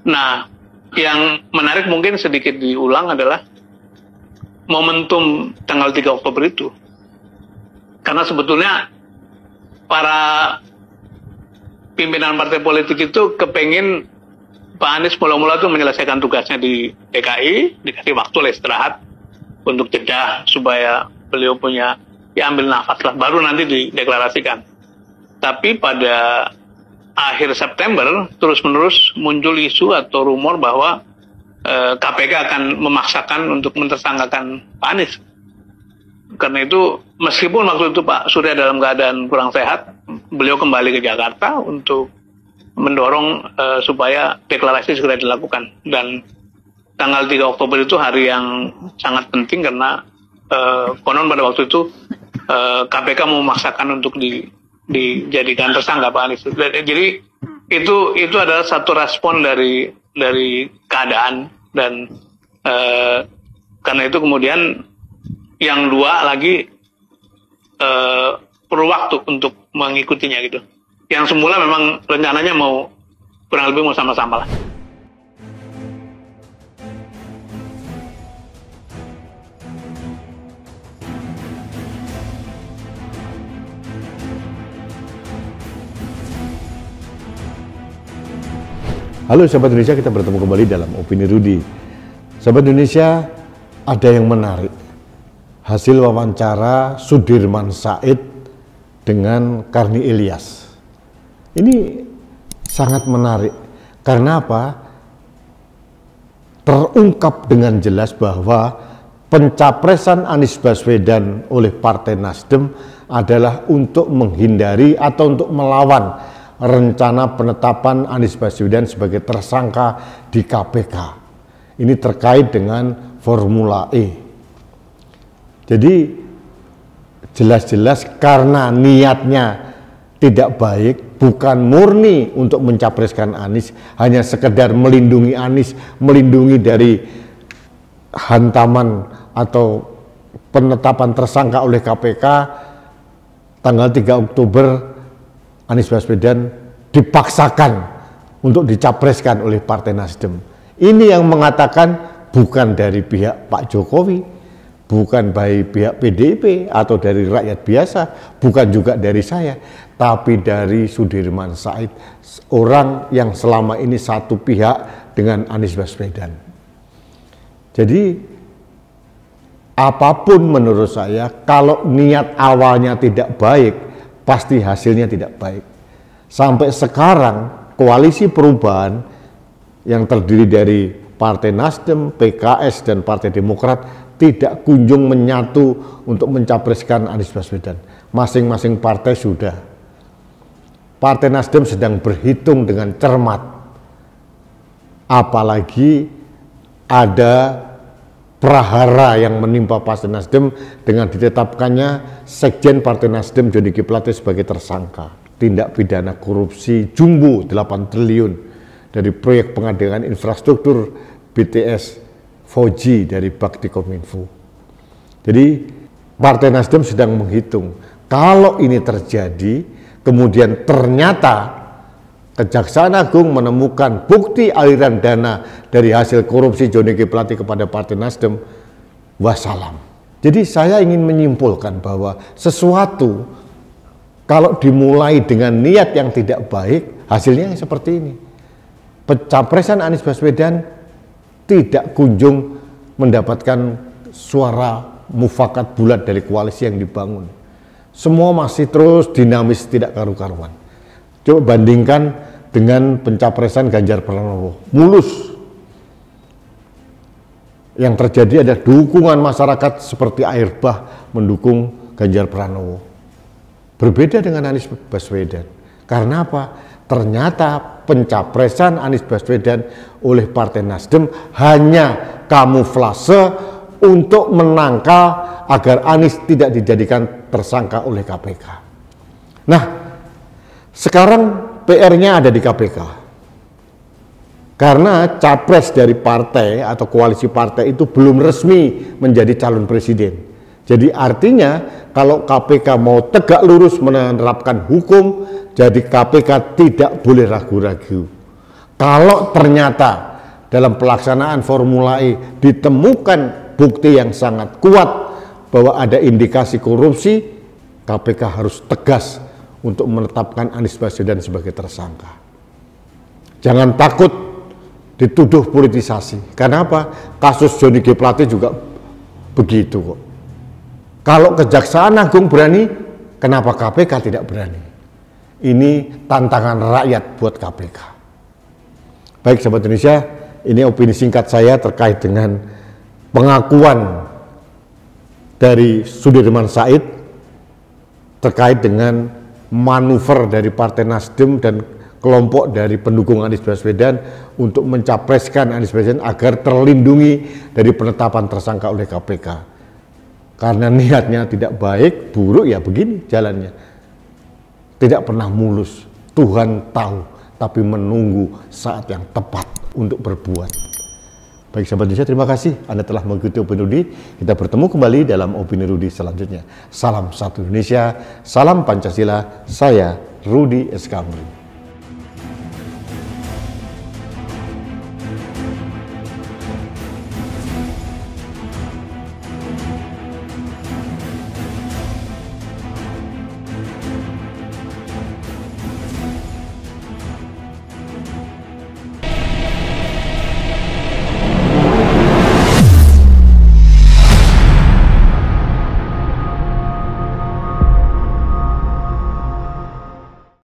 Nah, yang menarik mungkin sedikit diulang adalah momentum tanggal 3 Oktober itu. Karena sebetulnya para pimpinan partai politik itu kepengin Pak Anies mula-mula itu menyelesaikan tugasnya di DKI, dikasih waktu istirahat untuk jeda supaya beliau punya ambil nafas lah, baru nanti dideklarasikan. Tapi pada akhir September terus-menerus muncul isu atau rumor bahwa KPK akan memaksakan untuk mentersangkakan Pak Anies. Karena itu meskipun waktu itu Pak Surya dalam keadaan kurang sehat, beliau kembali ke Jakarta untuk mendorong supaya deklarasi segera dilakukan. Dan tanggal 3 Oktober itu hari yang sangat penting karena konon pada waktu itu KPK memaksakan untuk dijadikan tersangka Pak Anies. Jadi itu adalah satu respon dari keadaan, dan karena itu kemudian yang dua lagi perlu waktu untuk mengikutinya gitu. Yang semula memang rencananya mau kurang lebih mau sama-sama lah. Halo Sobat Indonesia, kita bertemu kembali dalam Opini Rudy. Sobat Indonesia, ada yang menarik. Hasil wawancara Sudirman Said dengan Karni Ilyas. Ini sangat menarik. Karena apa? Terungkap dengan jelas bahwa pencapresan Anies Baswedan oleh Partai Nasdem adalah untuk menghindari atau untuk melawan rencana penetapan Anies Baswedan sebagai tersangka di KPK. Ini terkait dengan Formula E. Jadi jelas-jelas karena niatnya tidak baik, bukan murni untuk mencapreskan Anies, hanya sekedar melindungi Anies, melindungi dari hantaman atau penetapan tersangka oleh KPK. Tanggal 3 Oktober Anies Baswedan dipaksakan untuk dicapreskan oleh Partai Nasdem. Ini yang mengatakan bukan dari pihak Pak Jokowi, bukan dari pihak PDIP atau dari rakyat biasa, bukan juga dari saya, tapi dari Sudirman Said, orang yang selama ini satu pihak dengan Anies Baswedan. Jadi apapun menurut saya, kalau niat awalnya tidak baik, pasti hasilnya tidak baik. Sampai sekarang koalisi perubahan yang terdiri dari Partai Nasdem, PKS, dan Partai Demokrat tidak kunjung menyatu untuk mencapreskan Anies Baswedan. Masing-masing partai sudah. Partai Nasdem sedang berhitung dengan cermat. Apalagi ada prahara yang menimpa Partai Nasdem dengan ditetapkannya Sekjen Partai Nasdem Joni G Plate sebagai tersangka tindak pidana korupsi jumbo 8 triliun dari proyek pengadaan infrastruktur BTS 4G dari Baktikominfo. Jadi Partai Nasdem sedang menghitung, kalau ini terjadi, kemudian ternyata Kejaksaan Agung menemukan bukti aliran dana dari hasil korupsi Joni G Plate kepada Partai Nasdem, wassalam. Jadi saya ingin menyimpulkan bahwa sesuatu kalau dimulai dengan niat yang tidak baik, hasilnya seperti ini. Pencapresan Anies Baswedan tidak kunjung mendapatkan suara mufakat bulat dari koalisi yang dibangun. Semua masih terus dinamis, tidak karu-karuan. Coba bandingkan dengan pencapresan Ganjar Pranowo, mulus. Yang terjadi ada dukungan masyarakat seperti air bah mendukung Ganjar Pranowo. Berbeda dengan Anies Baswedan. Karena apa? Ternyata pencapresan Anies Baswedan oleh Partai Nasdem hanya kamuflase untuk menangkal agar Anies tidak dijadikan tersangka oleh KPK. Nah, sekarang PR-nya ada di KPK. Karena capres dari partai atau koalisi partai itu belum resmi menjadi calon presiden. Jadi artinya kalau KPK mau tegak lurus menerapkan hukum, jadi KPK tidak boleh ragu-ragu. Kalau ternyata dalam pelaksanaan Formula E ditemukan bukti yang sangat kuat bahwa ada indikasi korupsi, KPK harus tegas untuk menetapkan Anies Baswedan sebagai tersangka. Jangan takut dituduh politisasi. Karena apa? Kasus Johnny G. Plate juga begitu kok. Kalau Kejaksaan Agung berani, kenapa KPK tidak berani? Ini tantangan rakyat buat KPK. Baik sahabat Indonesia, ini opini singkat saya terkait dengan pengakuan dari Sudirman Said terkait dengan manuver dari Partai Nasdem dan kelompok dari pendukung Anies Baswedan untuk mencapreskan Anies Baswedan agar terlindungi dari penetapan tersangka oleh KPK. Karena niatnya tidak baik, buruk, ya begini jalannya. Tidak pernah mulus. Tuhan tahu, tapi menunggu saat yang tepat untuk berbuat. Baik sahabat Indonesia, terima kasih Anda telah mengikuti Opini Rudi. Kita bertemu kembali dalam Opini Rudi selanjutnya. Salam satu Indonesia, salam Pancasila. Saya Rudi S. Kamil.